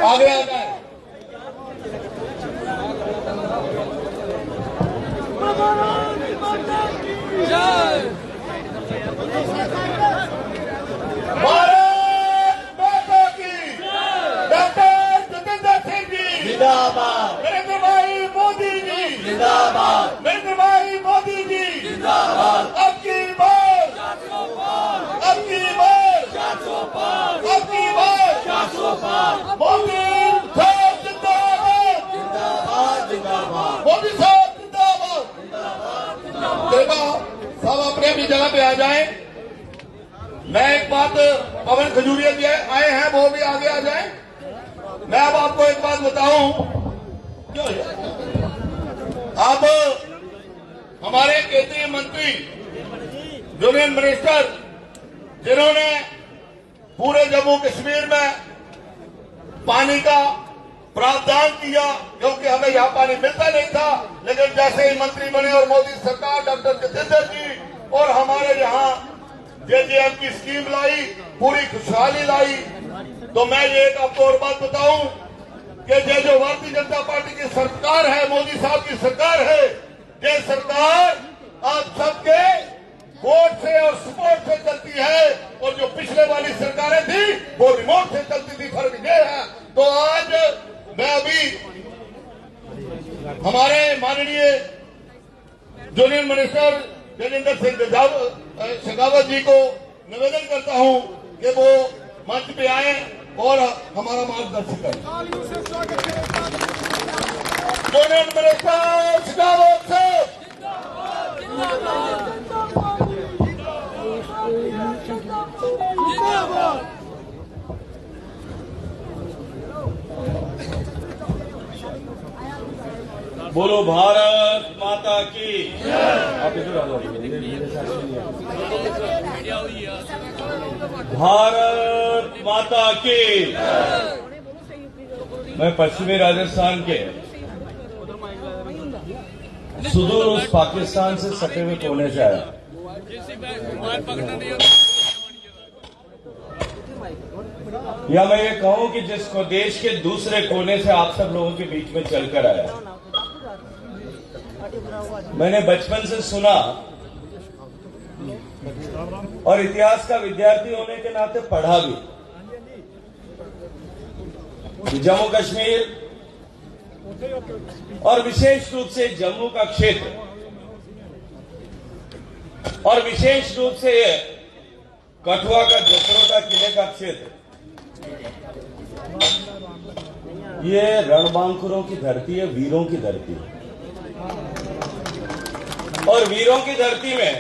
आगे आ जाए। भारत माता की डॉक्टर जितेंद्र सिंह जी जिंदाबाद, नरेंद्र भाई मोदी जी जिंदाबाद, नरेंद्र भाई मोदी जी जिंदाबाद, अब की बार अब की बार अब की बार मोदी साहब जिंदाबाद जिंदाबाद, जिंदाबाद, मोदी साहब जिंदाबाद। कृपा सब अपने अपनी जगह पे आ जाएं। मैं एक बात, पवन खजूरिया जी आए हैं, वो भी आगे आ जाएं। मैं अब आपको एक बात बताऊं, अब हमारे केंद्रीय मंत्री यूनियन मिनिस्टर जिन्होंने पूरे जम्मू कश्मीर में पानी का प्रावधान किया, क्योंकि हमें यहाँ पानी मिलता नहीं था, लेकिन जैसे ही मंत्री बने और मोदी सरकार डॉक्टर जितेंद्र जी और हमारे यहाँ जेजेएम की स्कीम लाई, पूरी खुशहाली लाई। तो मैं ये एक आपको और बात बताऊं कि ये जो भारतीय जनता पार्टी की सरकार है, मोदी साहब की सरकार है, ये सरकार आप सबके वोट से और सपोर्ट से चलती है, और जो पिछले वाली सरकारें थी वो रिमोट से चलती थी। फर्क ये है। तो आज मैं अभी हमारे माननीय यूनियन मिनिस्टर गजेंद्र सिंह शेखावत जी को निवेदन करता हूं कि वो मंच पे आए और हमारा मार्गदर्शन करें। यूनियन मिनिस्टर शेखावत साहब, बोलो भारत माता की। आप इधर आ जाओ। भारत माता की। मैं पश्चिमी राजस्थान के सुदूर उस पाकिस्तान से सटे हुए कोने से आया। या मैं ये कहूं कि जिसको देश के दूसरे कोने से आप सब लोगों के बीच में चलकर आया। मैंने बचपन से सुना और इतिहास का विद्यार्थी होने के नाते पढ़ा भी कि जम्मू कश्मीर और विशेष रूप से जम्मू का क्षेत्र और विशेष रूप से कठुआ का जसरोटा किले का क्षेत्र, ये रणबांकुरों की धरती है, वीरों की धरती है। और वीरों की धरती में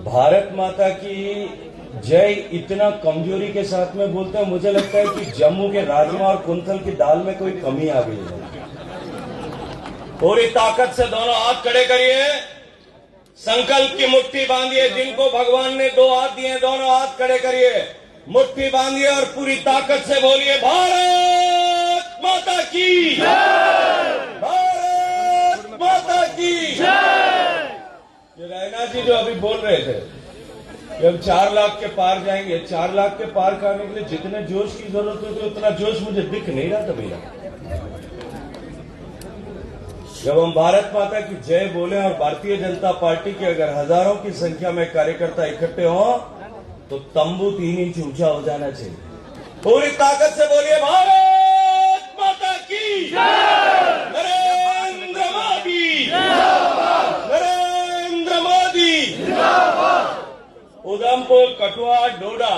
भारत माता की जय इतना कमजोरी के साथ में बोलते हैं, मुझे लगता है कि जम्मू के राजमा और कुंथल की दाल में कोई कमी आ गई है। पूरी ताकत से दोनों हाथ खड़े करिए, संकल्प की मुट्ठी बांधिए। जिनको भगवान ने दो हाथ दिए, दोनों हाथ खड़े करिए, मुट्ठी बांधिए और पूरी ताकत से बोलिए भारत माता की, भारत माता की। ये रैना जी जो अभी बोल रहे थे कि हम 4 लाख के पार जाएंगे, 4 लाख के पार करने के लिए जितने जोश की जरूरत होती है उतना जोश मुझे दिख नहीं रहा था भैया। जब हम भारत माता की जय बोले और भारतीय जनता पार्टी के अगर हजारों की संख्या में कार्यकर्ता इकट्ठे हों तो तंबू 3 इंच ऊंचा हो जाना चाहिए। पूरी ताकत से बोलिए भारत माता की, नरेंद्र मोदी, नरेंद्र मोदी। उधमपुर, कठुआ, डोडा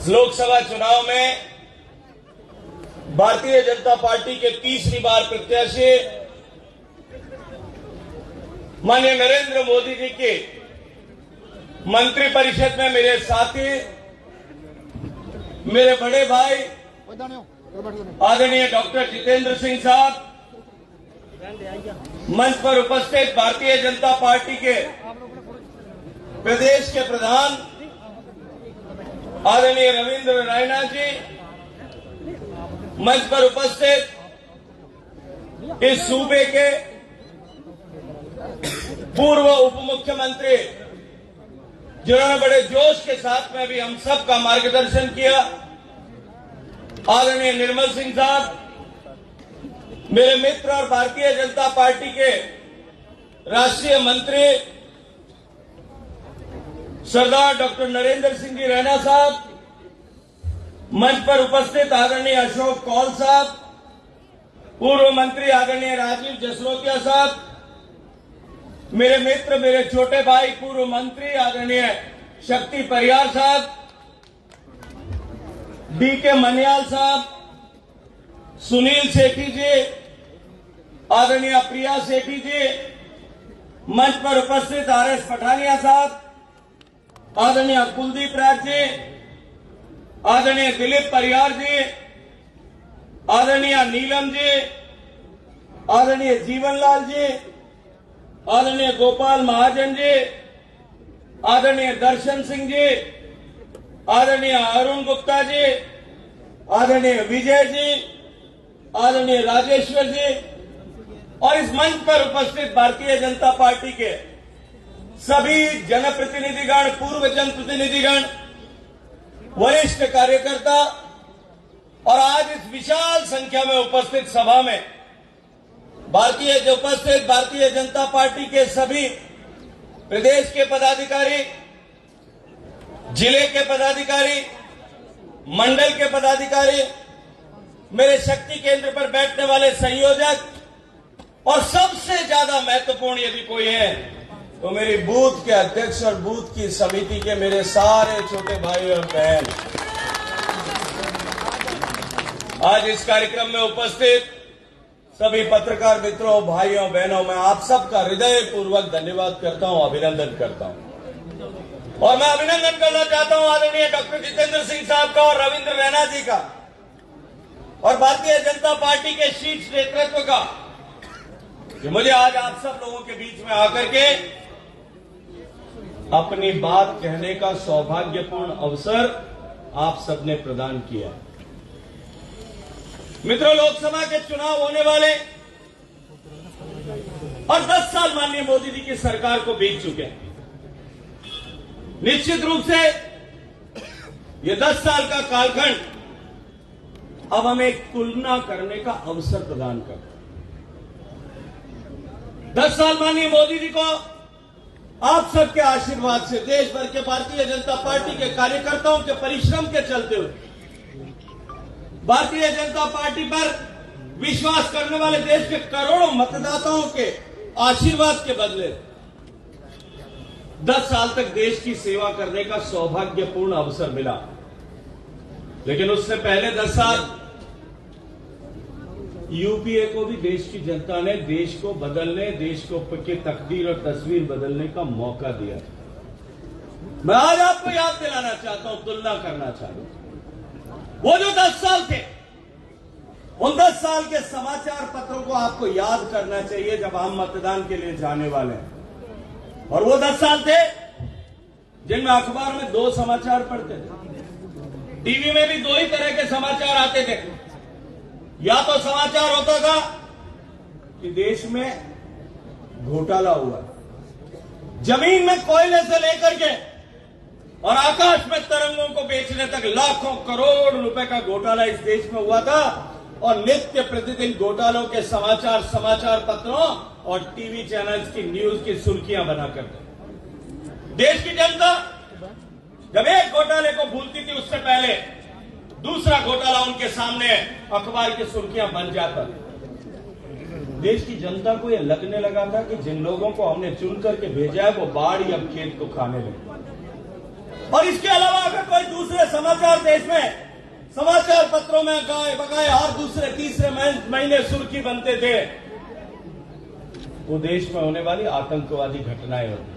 लोकसभा चुनाव में भारतीय जनता पार्टी के तीसरी बार प्रत्याशी माननीय नरेंद्र मोदी जी के मंत्री परिषद में मेरे साथी, मेरे बड़े भाई आदरणीय डॉक्टर जितेंद्र सिंह साहब, मंच पर उपस्थित भारतीय जनता पार्टी के प्रदेश के प्रधान आदरणीय रविंद्र रैना जी, मंच पर उपस्थित इस सूबे के पूर्व उप मुख्यमंत्री जिन्होंने बड़े जोश के साथ में भी हम सब का मार्गदर्शन किया, आदरणीय निर्मल सिंह साहब, मेरे मित्र और भारतीय जनता पार्टी के राष्ट्रीय मंत्री सरदार डॉक्टर नरेंद्र सिंह जी रैना साहब, मंच पर उपस्थित आदरणीय अशोक कौल साहब, पूर्व मंत्री आदरणीय राजीव जसरोटिया साहब, मेरे मित्र, मेरे छोटे भाई पूर्व मंत्री आदरणीय शक्ति परियार साहब, डीके मनियाल साहब, सुनील सेठी जी, आदरणीय प्रिया सेठी जी, मंच पर उपस्थित आरएस पठानिया साहब, आदरणीय कुलदीप राज जी, आदरणीय दिलीप परियार जी, आदरणीय नीलम जी, आदरणीय जीवनलाल जी, आदरणीय गोपाल महाजन जी, आदरणीय दर्शन सिंह जी, आदरणीय अरुण गुप्ता जी, आदरणीय विजय जी, आदरणीय राजेश्वर जी और इस मंच पर उपस्थित भारतीय जनता पार्टी के सभी जनप्रतिनिधिगण, पूर्व जनप्रतिनिधिगण, वरिष्ठ कार्यकर्ता और आज इस विशाल संख्या में उपस्थित सभा में भारतीय जनता पार्टी के सभी प्रदेश के पदाधिकारी, जिले के पदाधिकारी, मंडल के पदाधिकारी, मेरे शक्ति केंद्र पर बैठने वाले संयोजक और सबसे ज्यादा महत्वपूर्ण यदि कोई है तो मेरी बूथ के अध्यक्ष और बूथ की समिति के मेरे सारे छोटे भाई और बहन, आज इस कार्यक्रम में उपस्थित सभी पत्रकार मित्रों, भाइयों, बहनों, मैं आप सबका हृदय पूर्वक धन्यवाद करता हूं, अभिनंदन करता हूं। और मैं अभिनंदन करना चाहता हूं आदरणीय डॉक्टर जितेंद्र सिंह साहब का और रविंद्र रैना जी का और भारतीय जनता पार्टी के शीर्ष नेतृत्व का कि मुझे आज आप सब लोगों के बीच में आकर के अपनी बात कहने का सौभाग्यपूर्ण अवसर आप सबने प्रदान किया। मित्रों, लोकसभा के चुनाव होने वाले और 10 साल माननीय मोदी जी की सरकार को बीत चुके हैं। निश्चित रूप से ये 10 साल का कालखंड अब हमें एक तुलना करने का अवसर प्रदान करता है। 10 साल माननीय मोदी जी को आप सबके आशीर्वाद से, देश भर के भारतीय जनता पार्टी के कार्यकर्ताओं के परिश्रम के चलते हुए, भारतीय जनता पार्टी पर विश्वास करने वाले देश के करोड़ों मतदाताओं के आशीर्वाद के बदले 10 साल तक देश की सेवा करने का सौभाग्यपूर्ण अवसर मिला। लेकिन उससे पहले 10 साल यूपीए को भी देश की जनता ने देश को बदलने, देश को की तकदीर और तस्वीर बदलने का मौका दिया। मैं आज आपको याद दिलाना चाहता हूं, तुलना करना चाहता हूं। वो जो 10 साल थे, उन 10 साल के समाचार पत्रों को आपको याद करना चाहिए जब हम मतदान के लिए जाने वाले हैं। और वो 10 साल थे जिनमें अखबार में 2 समाचार पढ़ते थे, टीवी में भी 2 ही तरह के समाचार आते थे। या तो समाचार होता था कि देश में घोटाला हुआ, जमीन में कोयले से लेकर के और आकाश में तरंगों को बेचने तक लाखों करोड़ रुपए का घोटाला इस देश में हुआ था। और नित्य प्रतिदिन घोटालों के समाचार पत्रों और टीवी चैनल्स की न्यूज की सुर्खियां बना करते। देश की जनता जब एक घोटाले को भूलती थी, उससे पहले दूसरा घोटाला उनके सामने अखबार की सुर्खियां बन जाता। देश की जनता को यह लगने लगा था कि जिन लोगों को हमने चुन करके भेजा है वो बाढ़ या खेत को खाने लगे। और इसके अलावा अगर कोई दूसरे समाचार देश में समाचार पत्रों में गाय बगाए हर दूसरे तीसरे महीने सुर्खी बनते थे, वो देश में होने वाली आतंकवादी घटनाएं होती।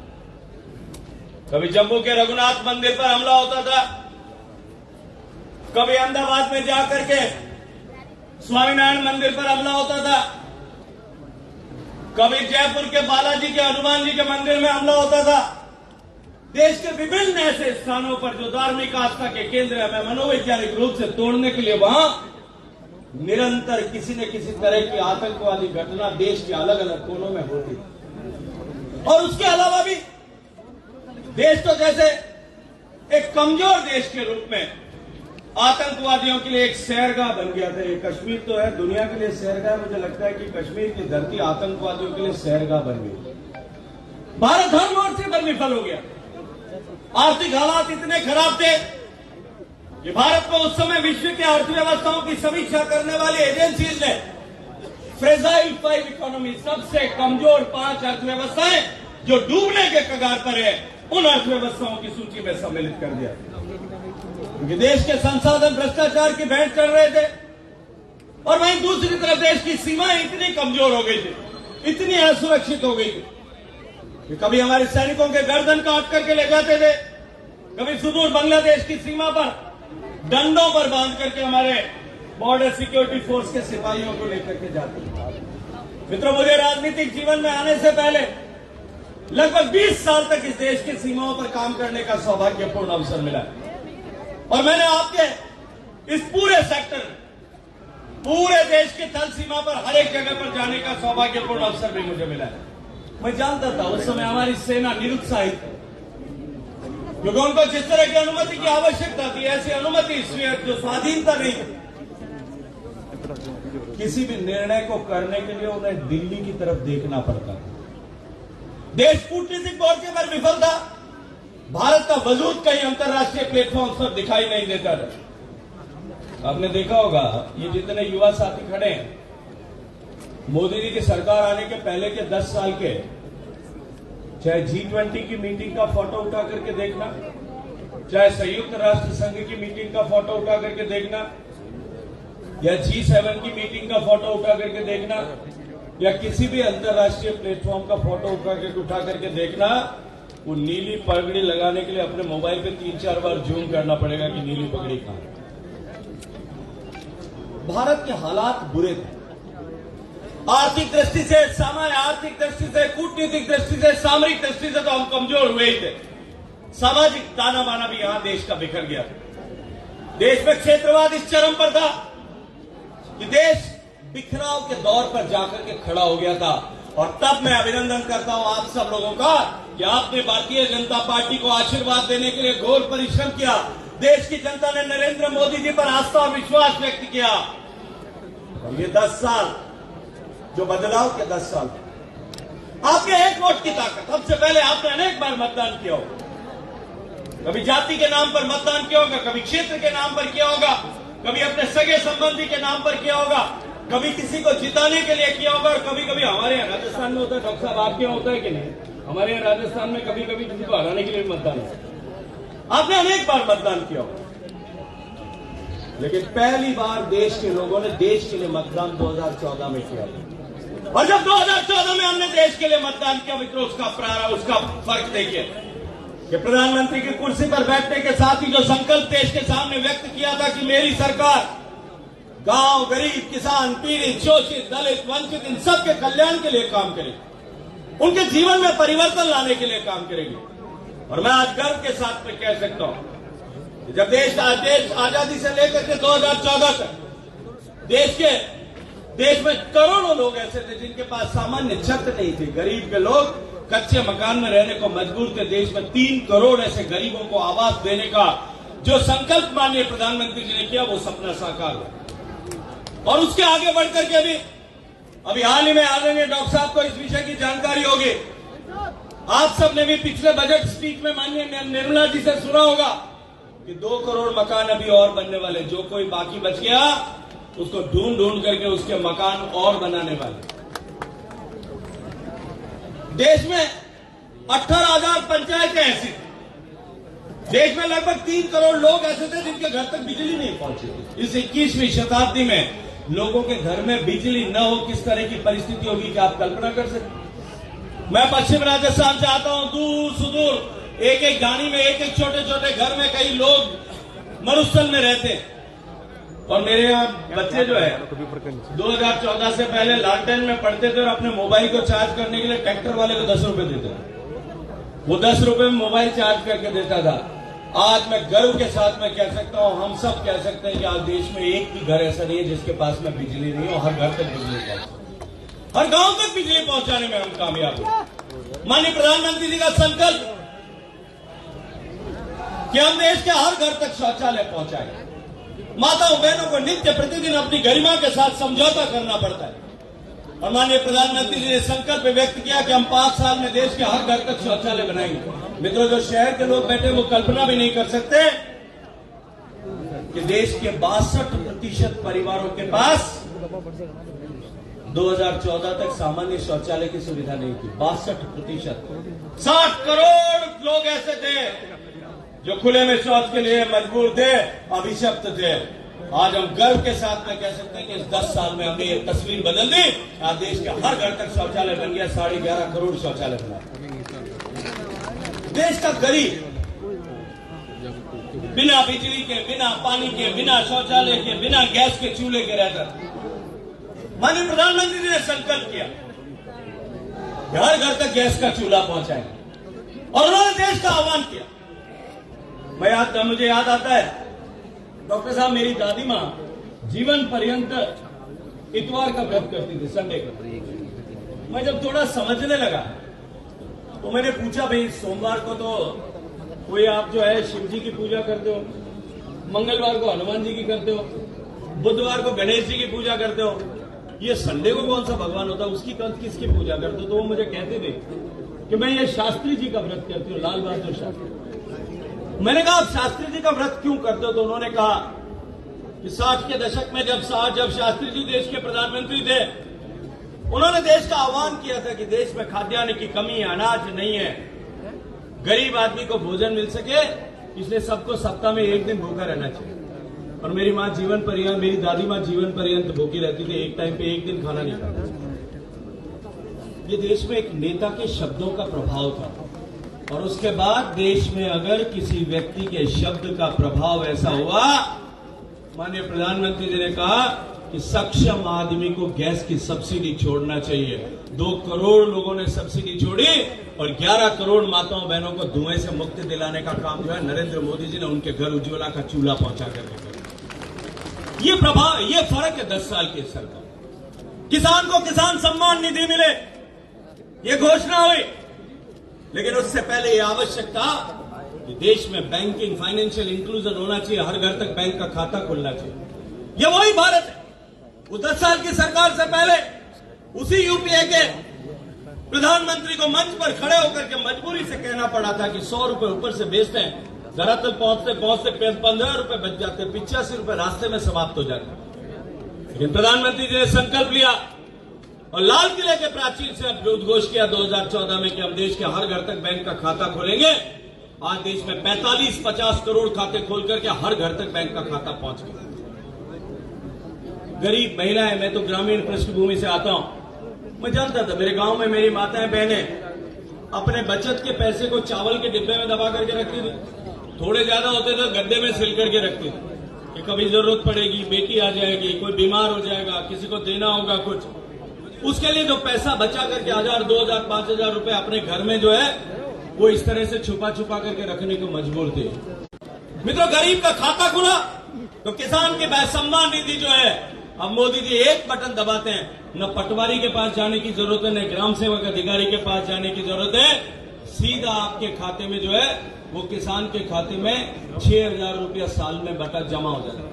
कभी जम्मू के रघुनाथ मंदिर पर हमला होता था, कभी अहमदाबाद में जाकर के स्वामीनारायण मंदिर पर हमला होता था, कभी जयपुर के बालाजी के हनुमान जी के मंदिर में हमला होता था। देश के विभिन्न ऐसे स्थानों पर जो धार्मिक आस्था के केंद्र है, मैं मनोवैज्ञानिक रूप से तोड़ने के लिए वहां निरंतर किसी न किसी तरह की आतंकवादी घटना देश के अलग अलग कोनों में होती। और उसके अलावा भी देश तो जैसे एक कमजोर देश के रूप में आतंकवादियों के लिए एक सैरगाह बन गया था। ये कश्मीर तो है दुनिया के लिए सैरगाह, मुझे लगता है कि कश्मीर की धरती आतंकवादियों के लिए सैरगाह बन गई। भारत हर मोर्चे पर विफल हो गया। आर्थिक हालात इतने खराब थे कि भारत को उस समय विश्व की अर्थव्यवस्थाओं की समीक्षा करने वाली एजेंसीज ने फ्रेजाइल 5 इकोनॉमी, सबसे कमजोर 5 अर्थव्यवस्थाएं जो डूबने के कगार पर है, उन अर्थव्यवस्थाओं की सूची में सम्मिलित कर दिया। क्योंकि देश के संसाधन भ्रष्टाचार की भेंट चढ़ रहे थे और वहीं दूसरी तरफ देश की सीमाएं इतनी कमजोर हो गई थी, इतनी असुरक्षित हो गई थी कि कभी हमारे सैनिकों के गर्दन काट करके ले जाते थे, कभी सुदूर बांग्लादेश की सीमा पर डंडों पर बांध करके हमारे बॉर्डर सिक्योरिटी फोर्स के सिपाहियों को लेकर के जाते थे। मित्रों, मुझे राजनीतिक जीवन में आने से पहले लगभग 20 साल तक इस देश की सीमाओं पर काम करने का सौभाग्यपूर्ण अवसर मिला और मैंने आपके इस पूरे सेक्टर, पूरे देश के थल सीमा पर हर एक जगह पर जाने का सौभाग्यपूर्ण अवसर भी मुझे मिला है। मैं जानता था उस समय हमारी सेना निरुत्साहित थी, क्योंकि उनको जिस तरह की अनुमति की आवश्यकता थी, ऐसी अनुमति जो स्वाधीनता नहीं थी, किसी भी निर्णय को करने के लिए उन्हें दिल्ली की तरफ देखना पड़ता था। देश कूटनीतिक मोर्चे पर विफल था, भारत का वजूद कहीं अंतर्राष्ट्रीय प्लेटफॉर्म पर दिखाई नहीं देता था। आपने देखा होगा ये जितने युवा साथी खड़े हैं, मोदी जी की सरकार आने के पहले के 10 साल के, चाहे G20 की मीटिंग का फोटो उठा करके देखना, चाहे संयुक्त राष्ट्र संघ की मीटिंग का फोटो उठा करके देखना, या G7 की मीटिंग का फोटो उठा करके देखना, या किसी भी अंतर्राष्ट्रीय प्लेटफॉर्म का फोटो उठा करके देखना, वो नीली पगड़ी लगाने के लिए अपने मोबाइल पे 3-4 बार जूम करना पड़ेगा कि नीली पगड़ी कहां है। भारत के हालात बुरे थे, आर्थिक दृष्टि से, सामान्य आर्थिक दृष्टि से, कूटनीतिक दृष्टि से, सामरिक दृष्टि से तो हम कमजोर हुए ही थे। सामाजिक ताना बाना भी यहां देश का बिखर गया। देश में क्षेत्रवाद इस चरम पर था कि देश बिखराव के दौर पर जाकर के खड़ा हो गया था। और तब मैं अभिनंदन करता हूं आप सब लोगों का कि आपने भारतीय जनता पार्टी को आशीर्वाद देने के लिए घोर परिश्रम किया। देश की जनता ने नरेंद्र मोदी जी पर आस्था और विश्वास व्यक्त किया। और ये 10 साल जो बदलाव के 10 साल, आपके एक वोट की ताकत। सबसे पहले आपने अनेक बार मतदान किया होगा, कभी जाति के नाम पर मतदान किया होगा, कभी क्षेत्र के नाम पर किया होगा, कभी अपने सगे संबंधी के नाम पर किया होगा, कभी किसी को जिताने के लिए किया होगा, और कभी कभी हमारे यहाँ राजस्थान में होता है, डॉक्टर साहब आपके यहाँ होता है कि नहीं, हमारे यहाँ राजस्थान में कभी कभी किसी को हराने के लिए भी मतदान होता है। आपने अनेक बार मतदान किया होगा, लेकिन पहली बार देश के लोगों ने देश के लिए मतदान 2014 में किया। और जब 2014 में हमने देश के लिए मतदान किया मित्रों, उसका फर्क देखिए कि प्रधानमंत्री की कुर्सी पर बैठने के साथ ही जो संकल्प देश के सामने व्यक्त किया था कि मेरी सरकार गांव, गरीब, किसान, पीड़ित, शोषित, दलित, वंचित, इन सब के कल्याण के लिए काम करेगी, उनके जीवन में परिवर्तन लाने के लिए काम करेगी। और मैं आज गर्व के साथ में कह सकता हूं कि जब देश आजादी से लेकर के 2014 तक देश में करोड़ों लोग ऐसे थे जिनके पास सामान्य छत नहीं थी, गरीब के लोग कच्चे मकान में रहने को मजबूर थे। देश में 3 करोड़ ऐसे गरीबों को आवास देने का जो संकल्प माननीय प्रधानमंत्री जी ने किया, वो सपना साकार हुआ। और उसके आगे बढ़कर के अभी हाल ही में आदरणीय डॉक्टर साहब को इस विषय की जानकारी होगी। आप सबने भी पिछले बजट स्पीच में माननीय निर्मला जी से सुना होगा कि 2 करोड़ मकान अभी और बनने वाले, जो कोई बाकी बच गया उसको ढूंढ करके उसके मकान और बनाने वाले। देश में 18,000 पंचायतें ऐसी थी, देश में लगभग 3 करोड़ लोग ऐसे थे जिनके घर तक बिजली नहीं पहुंची। इस 21वीं शताब्दी में लोगों के घर में बिजली न हो, किस तरह की परिस्थिति होगी कि आप कल्पना कर सकते। मैं पश्चिम राजस्थान से आता हूं, दूर सुदूर एक गाड़ी में एक छोटे छोटे घर में कई लोग मरुस्थल में रहते हैं। और मेरे यहाँ बच्चे जो है 2014 से पहले लालटेन में पढ़ते थे और अपने मोबाइल को चार्ज करने के लिए ट्रैक्टर वाले को 10 रुपए देते थे। वो 10 रुपए में मोबाइल चार्ज करके देता था। आज मैं गर्व के साथ में कह सकता हूं, हम सब कह सकते हैं कि आज देश में एक भी घर ऐसा नहीं है जिसके पास में बिजली नहीं हो। हर घर तक बिजली पहुंचे, हर गांव तक बिजली पहुंचाने में हम कामयाब हुए। माननीय प्रधानमंत्री जी का संकल्प कि हम देश के हर घर तक शौचालय पहुंचाएं, माताओं बहनों को नित्य प्रतिदिन अपनी गरिमा के साथ समझौता करना पड़ता है। और माननीय प्रधानमंत्री जी ने संकल्प व्यक्त किया कि हम 5 साल में देश के हर घर तक शौचालय बनाएंगे। मित्रों, जो शहर के लोग बैठे वो कल्पना भी नहीं कर सकते कि देश के 62% परिवारों के पास 2014 तक सामान्य शौचालय की सुविधा नहीं थी। 62%। 60 करोड़ लोग ऐसे थे जो खुले में शौच के लिए मजबूर थे, अभिशप्त थे। आज हम गर्व के साथ में कह सकते हैं कि इस 10 साल में हमने ये तस्वीर बदल दी। आज देश के हर घर तक शौचालय बन गया। 11.5 करोड़ शौचालय बना। देश का गरीब बिना बिजली के, बिना पानी के, बिना शौचालय के, बिना गैस के चूल्हे के रहकर माननीय प्रधानमंत्री जी ने संकल्प किया कि हर घर तक गैस का चूल्हा पहुंचाएंगे और उन्होंने देश का आह्वान किया। मुझे याद आता है, डॉक्टर साहब, मेरी दादी मां जीवन पर्यंत इतवार का व्रत करती थी, संडे का। मैं जब थोड़ा समझने लगा तो मैंने पूछा, भाई सोमवार को तो कोई आप जो है शिव जी की पूजा करते हो, मंगलवार को हनुमान जी की करते हो, बुधवार को गणेश जी की पूजा करते हो, ये संडे को कौन सा भगवान होता है, उसकी किसकी पूजा करते हो? तो वो मुझे कहते थे कि मैं ये शास्त्री जी का व्रत करती हूँ, लाल बहादुर शास्त्री। मैंने कहा, आप शास्त्री जी का व्रत क्यों करते हो? तो उन्होंने कहा कि 60 के दशक में जब शास्त्री जी देश के प्रधानमंत्री थे, उन्होंने देश का आह्वान किया था कि देश में खाद्यान्न की कमी है, अनाज नहीं है, गरीब आदमी को भोजन मिल सके, इसलिए सबको सप्ताह में 1 दिन भूखा रहना चाहिए। और मेरी दादी मां जीवन पर्यंत भूखी रहती थी, एक टाइम पे 1 दिन खाना नहीं खाती। ये देश में एक नेता के शब्दों का प्रभाव था। और उसके बाद देश में अगर किसी व्यक्ति के शब्द का प्रभाव ऐसा हुआ, माननीय प्रधानमंत्री जी ने कहा कि सक्षम आदमी को गैस की सब्सिडी छोड़ना चाहिए। 2 करोड़ लोगों ने सब्सिडी छोड़ी और 11 करोड़ माताओं बहनों को धुएं से मुक्ति दिलाने का काम जो है नरेंद्र मोदी जी ने उनके घर उज्ज्वला का चूल्हा पहुंचा कर। ये प्रभाव, ये फर्क है 10 साल की सरकार। किसान को किसान सम्मान निधि मिले, ये घोषणा हुई, लेकिन उससे पहले ये आवश्यक था कि देश में बैंकिंग, फाइनेंशियल इंक्लूजन होना चाहिए, हर घर तक बैंक का खाता खुलना चाहिए। ये वही भारत है। उस 10 साल की सरकार से पहले उसी यूपीए के प्रधानमंत्री को मंच पर खड़े होकर के मजबूरी से कहना पड़ा था कि 100 रुपए ऊपर से बेचते हैं, धरातल पहुंचते 15 रुपए बच जाते, 85 रुपए रास्ते में समाप्त हो जाते। लेकिन प्रधानमंत्री जी ने संकल्प लिया और लाल किले के प्राचीर से उद्घोष किया 2014 में कि हम देश के हर घर तक बैंक का खाता खोलेंगे। आज देश में 45-50 करोड़ खाते खोल करके हर घर तक बैंक का खाता पहुंच गया। गरीब महिलाएं, मैं तो ग्रामीण पृष्ठभूमि से आता हूं, मैं जानता था मेरे गांव में मेरी माताएं बहनें अपने बचत के पैसे को चावल के डिब्बे में दबा करके रखती थी। थोड़े ज्यादा होते तो गड्ढे में सिल करके रखती थी कि कभी जरूरत पड़ेगी, बेटी आ जाएगी, कोई बीमार हो जाएगा, किसी को देना होगा कुछ। उसके लिए जो पैसा बचा करके 1000, 2000, 5000 रुपए अपने घर में जो है वो इस तरह से छुपा करके रखने को मजबूर थे। मित्रों, गरीब का खाता खुला तो किसान के सम्मान निधि जो है, अब मोदी जी एक बटन दबाते हैं, न पटवारी के पास जाने की जरूरत है, न ग्राम सेवक अधिकारी के पास जाने की जरूरत है, सीधा आपके खाते में जो है वो किसान के खाते में 6000 रुपया साल में बटन जमा हो जाता है।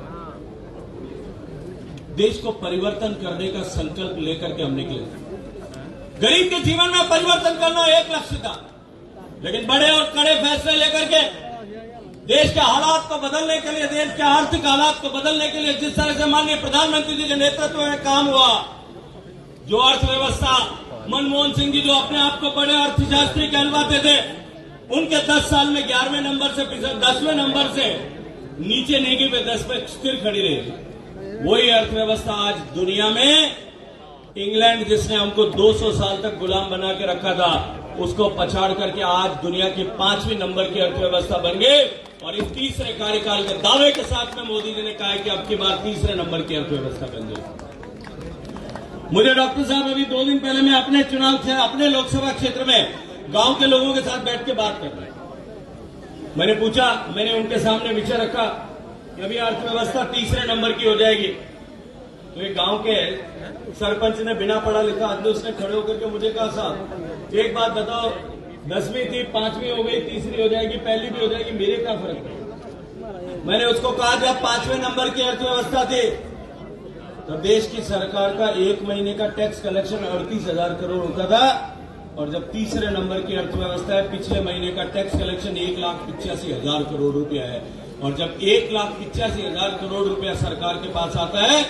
देश को परिवर्तन करने का संकल्प लेकर के हम निकले। गरीब के जीवन में परिवर्तन करना एक लक्ष्य था, लेकिन बड़े और कड़े फैसले लेकर के देश के हालात को बदलने के लिए, देश के आर्थिक हालात को बदलने के लिए जिस तरह से माननीय प्रधानमंत्री जी के नेतृत्व में काम हुआ, जो अर्थव्यवस्था, मनमोहन सिंह जी जो अपने आप को बड़े अर्थशास्त्री कहलवाते थे, उनके 10 साल में 11वें नंबर से 10वें नंबर से नीचे नेगी पे 10 पे स्थिर खड़ी रही। वही अर्थव्यवस्था आज दुनिया में, इंग्लैंड जिसने हमको 200 साल तक गुलाम बना के रखा था, उसको पछाड़ करके आज दुनिया की 5वीं नंबर की अर्थव्यवस्था बन गई। और इस तीसरे कार्यकाल के दावे के साथ में मोदी जी ने कहा है कि अब की बार तीसरे नंबर की अर्थव्यवस्था बन गई। मुझे डॉक्टर साहब अभी 2 दिन पहले मैं अपने लोकसभा क्षेत्र में गांव के लोगों के साथ बैठ के बात कर रहा हूं। मैंने उनके सामने विषय रखा कि अभी अर्थव्यवस्था तीसरे नंबर की हो जाएगी। तो एक गांव के सरपंच ने बिना पढ़ा लिखा आदमी उसने खड़े होकर के मुझे कहा, साहब एक बात बताओ, 10वीं थी, 5वीं हो गई, तीसरी हो जाएगी, पहली भी हो जाएगी, मेरे क्या फर्क है? मैंने उसको कहा जब 5वें नंबर की अर्थव्यवस्था थी तो देश की सरकार का एक महीने का टैक्स कलेक्शन 38,000 करोड़ होता था, और जब तीसरे नंबर की अर्थव्यवस्था है पिछले महीने का टैक्स कलेक्शन 1,85,000 करोड़ रुपया है। और जब 1,85,000 करोड़ रुपया सरकार के पास आता है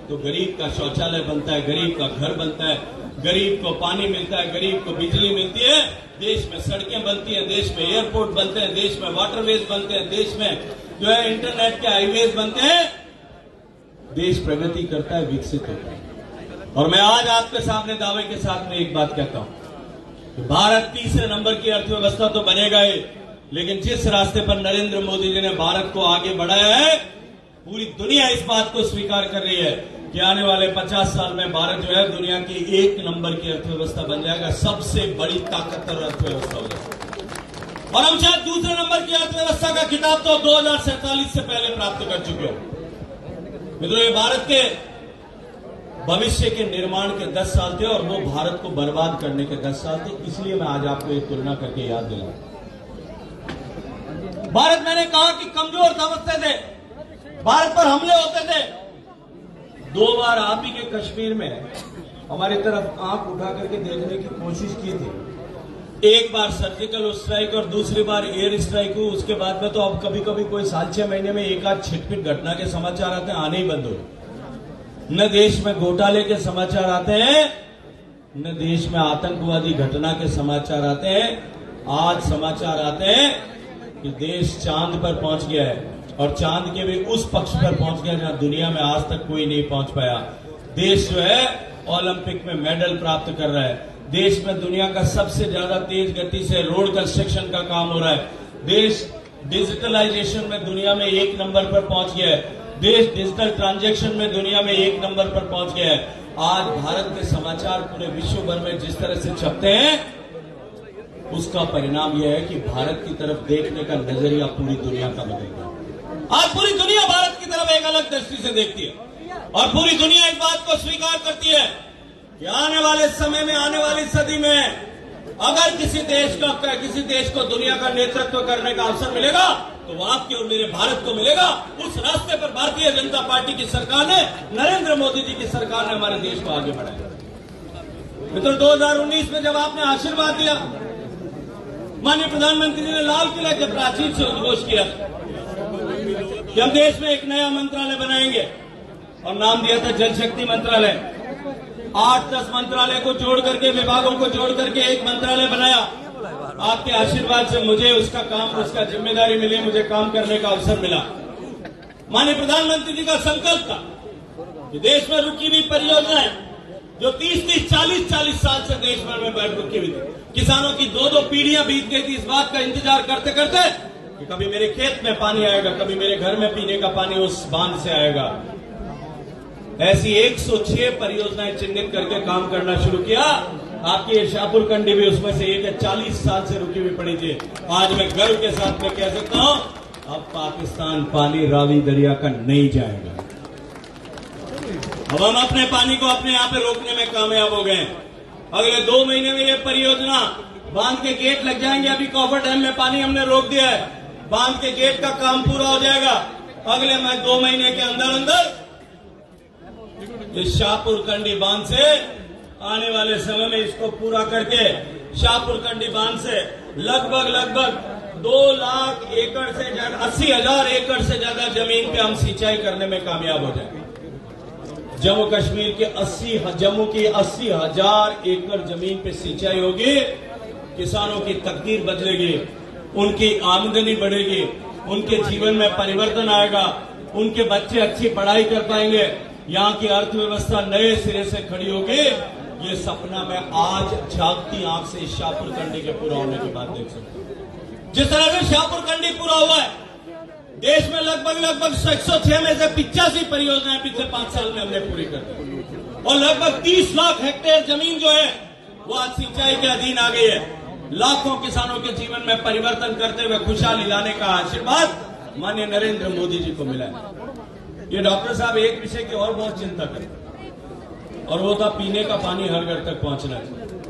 तो गरीब का शौचालय बनता है, गरीब का घर बनता है, गरीब को पानी मिलता है, गरीब को बिजली मिलती है, देश में सड़कें बनती हैं, देश में एयरपोर्ट बनते हैं, देश में वाटरवेज बनते हैं, देश में जो है इंटरनेट के हाईवेज बनते हैं, देश प्रगति करता है, विकसित होता है। और मैं आज आपके सामने दावे के साथ में एक बात कहता हूं कि भारत तीसरे नंबर की अर्थव्यवस्था तो बनेगा ही, लेकिन जिस रास्ते पर नरेंद्र मोदी जी ने भारत को आगे बढ़ाया है, पूरी दुनिया इस बात को स्वीकार कर रही है कि आने वाले 50 साल में भारत जो है दुनिया की 1 नंबर की अर्थव्यवस्था बन जाएगा, सबसे बड़ी ताकतवर अर्थव्यवस्था हो जाएगी। और हम शायद दूसरे नंबर की अर्थव्यवस्था का खिताब तो 2047 से पहले प्राप्त कर चुके हो। मित्रों, ये भारत के भविष्य के निर्माण के 10 साल थे और वो भारत को बर्बाद करने के 10 साल थे। इसलिए मैं आज आपको एक तुलना करके याद दिलाऊं। भारत, मैंने कहा कि कमजोर समझते थे, भारत पर हमले होते थे। 2 बार आप ही के कश्मीर में हमारी तरफ आंख उठा करके देखने की कोशिश की थी। एक बार सर्जिकल स्ट्राइक और दूसरी बार एयर स्ट्राइक हुई। उसके बाद में तो अब कभी कभी कोई 7-6 महीने में एक आध छिटपिट घटना के समाचार आते हैं, आने ही बंद हो। न देश में घोटाले के समाचार आते हैं, न देश में आतंकवादी घटना के समाचार आते हैं। आज समाचार आते हैं कि देश चांद पर पहुंच गया है, और चांद के भी उस पक्ष पर पहुंच गया जहां दुनिया में आज तक कोई नहीं पहुंच पाया। देश जो है ओलंपिक में मेडल प्राप्त कर रहा है। देश में दुनिया का सबसे ज्यादा तेज गति से रोड कंस्ट्रक्शन का काम हो रहा है। देश डिजिटलाइजेशन में दुनिया में 1 नंबर पर पहुंच गया है। देश डिजिटल ट्रांजैक्शन में दुनिया में 1 नंबर पर पहुंच गया है। आज भारत के समाचार पूरे विश्व भर में जिस तरह से छपते हैं, उसका परिणाम यह है कि भारत की तरफ देखने का नजरिया पूरी दुनिया का बदल गया। आज पूरी दुनिया भारत की तरफ एक अलग दृष्टि से देखती है, और पूरी दुनिया इस बात को स्वीकार करती है कि आने वाले समय में, आने वाली सदी में अगर किसी देश को दुनिया का नेतृत्व करने का अवसर मिलेगा तो वो आपके और मेरे भारत को मिलेगा। उस रास्ते पर भारतीय जनता पार्टी की सरकार ने, नरेंद्र मोदी जी की सरकार ने हमारे देश को आगे बढ़ाया। मित्रों, 2019 में जब आपने आशीर्वाद दिया, माननीय प्रधानमंत्री जी ने लाल किले के प्राचीर से उद्घोष किया कि हम देश में एक नया मंत्रालय बनाएंगे, और नाम दिया था जल शक्ति मंत्रालय। 8-10 मंत्रालय को जोड़ करके, विभागों को जोड़ करके एक मंत्रालय बनाया। आपके आशीर्वाद से मुझे उसका काम, उसका जिम्मेदारी मिली, मुझे काम करने का अवसर मिला। माननीय प्रधानमंत्री जी का संकल्प था कि देश में रुकी हुई परियोजनाएं जो 30-30, 40-40 साल से देश भर में बैठ रुकी हुई थी, किसानों की 2-2 पीढ़ियां बीत गई थी इस बात का इंतजार करते करते कि कभी मेरे खेत में पानी आएगा, कभी मेरे घर में पीने का पानी उस बांध से आएगा। ऐसी 106 परियोजनाएं चिन्हित करके काम करना शुरू किया। आपकी ये शाहपुर कंडी भी उसमें से एक है, 40 साल से रुकी हुई पड़ी थी। आज मैं गर्व के साथ में कह सकता हूं, अब पाकिस्तान पानी रावी दरिया का नहीं जाएगा। अब हम अपने पानी को अपने यहां पे रोकने में कामयाब हो गए। अगले 2 महीने में ये परियोजना, बांध के गेट लग जाएंगे। अभी कॉपर डैम में पानी हमने रोक दिया है, बांध के गेट का काम पूरा हो जाएगा। अगले 2 महीने के अंदर अंदर इस शाहपुर कंडी बांध से, आने वाले समय में इसको पूरा करके शाहपुर कंडी बांध से लगभग 2 लाख एकड़ से ज्यादा, 80,000 एकड़ से ज्यादा जमीन पे हम सिंचाई करने में कामयाब हो जाएंगे। जम्मू कश्मीर के 80,000 एकड़ जमीन पे सिंचाई होगी। किसानों की तकदीर बदलेगी, उनकी आमदनी बढ़ेगी, उनके जीवन में परिवर्तन आएगा, उनके बच्चे अच्छी पढ़ाई कर पाएंगे, यहाँ की अर्थव्यवस्था नए सिरे से खड़ी होगी। ये सपना मैं आज जागती आंख से शाहपुर कंडी के पूरा होने के बाद देख सकता हूं। जिस तरह से शाहपुर कंडी पूरा हुआ है, देश में लगभग 106 में से 85 परियोजनाएं पिछले 5 साल में हमने पूरी कर दी, और लगभग 30 लाख हेक्टेयर जमीन जो है वो आज सिंचाई के अधीन आ गई है। लाखों किसानों के जीवन में परिवर्तन करते हुए खुशहाली लाने का आशीर्वाद माननीय नरेंद्र मोदी जी को मिला है। ये डॉक्टर साहब एक विषय की और बहुत चिंता करते, और वो था पीने का पानी हर घर तक पहुंचना चाहिए।